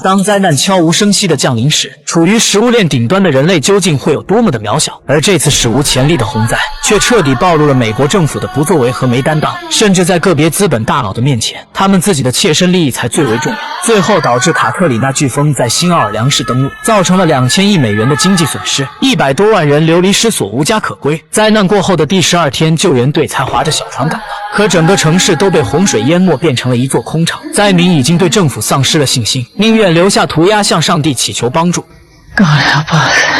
当灾难悄无声息地降临时，处于食物链顶端的人类究竟会有多么的渺小？而这次史无前例的洪灾，却彻底暴露了美国政府的不作为和没担当，甚至在个别资本大佬的面前，他们自己的切身利益才最为重要。最后导致卡特里娜飓风在新奥尔良市登陆，造成了2000亿美元的经济损失，100多万人流离失所，无家可归。灾难过后的第12天，救援队才划着小船赶到，可整个城市都被洪水淹没，变成了一座空城。灾民已经对政府丧失了信心，宁愿留下涂鸦向上帝祈求帮助。God help us。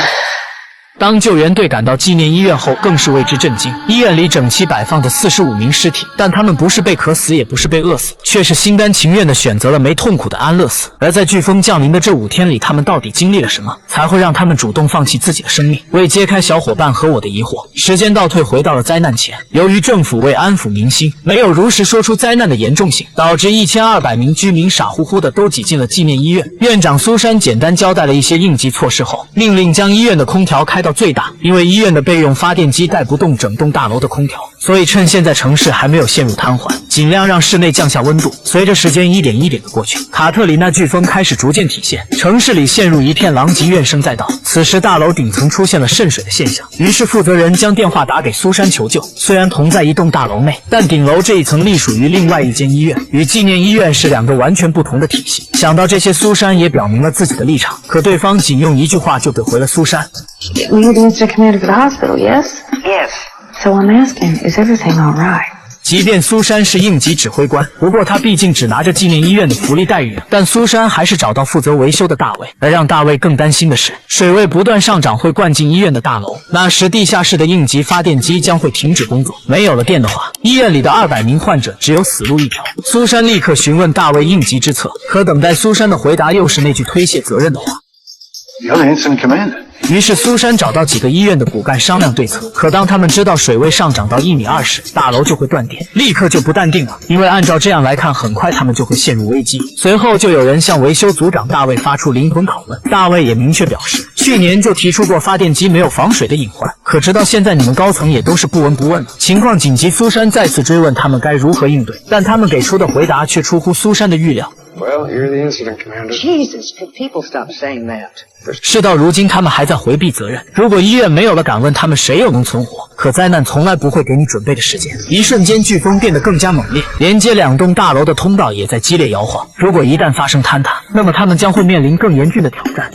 当救援队赶到纪念医院后，更是为之震惊。医院里整齐摆放着45名尸体，但他们不是被渴死，也不是被饿死，却是心甘情愿地选择了没痛苦的安乐死。而在飓风降临的这5天里，他们到底经历了什么，才会让他们主动放弃自己的生命？为揭开小伙伴和我的疑惑，时间倒退回到了灾难前。由于政府为安抚民心，没有如实说出灾难的严重性，导致1200名居民傻乎乎的都挤进了纪念医院。院长苏珊简单交代了一些应急措施后，命令将医院的空调开到最大，因为医院的备用发电机带不动整栋大楼的空调，所以趁现在城市还没有陷入瘫痪，尽量让室内降下温度。随着时间一点一点的过去，卡特里娜飓风开始逐渐体现，城市里陷入一片狼藉，怨声载道。此时大楼顶层出现了渗水的现象，于是负责人将电话打给苏珊求救。虽然同在一栋大楼内，但顶楼这一层隶属于另外一间医院，与纪念医院是2个完全不同的体系。想到这些，苏珊也表明了自己的立场，可对方仅用一句话就给回了苏珊。We need instant commander for the hospital, yes? Yes. So I'm asking, is everything all right? 即便苏珊是应急指挥官，不过她毕竟只拿着纪念医院的福利待遇，但苏珊还是找到负责维修的大卫。而让大卫更担心的是，水位不断上涨会灌进医院的大楼，那时地下室的应急发电机将会停止工作，没有了电的话，医院里的200名患者只有死路一条。苏珊立刻询问大卫应急之策，可等待苏珊的回答又是那句推卸责任的话。You're the incident commander. 于是苏珊找到几个医院的骨干商量对策，可当他们知道水位上涨到1.2米时，大楼就会断电，立刻就不淡定了，因为按照这样来看，很快他们就会陷入危机。随后就有人向维修组长大卫发出灵魂拷问，大卫也明确表示，去年就提出过发电机没有防水的隐患，可直到现在你们高层也都是不闻不问的。情况紧急，苏珊再次追问他们该如何应对，但他们给出的回答却出乎苏珊的预料。Well, you're the incident commander. Jesus, could people stop saying that? 事到如今，他们还在回避责任。如果医院没有了，敢问他们谁又能存活？可灾难从来不会给你准备的时间。一瞬间，飓风变得更加猛烈，连接2栋大楼的通道也在激烈摇晃。如果一旦发生坍塌，那么他们将会面临更严峻的挑战。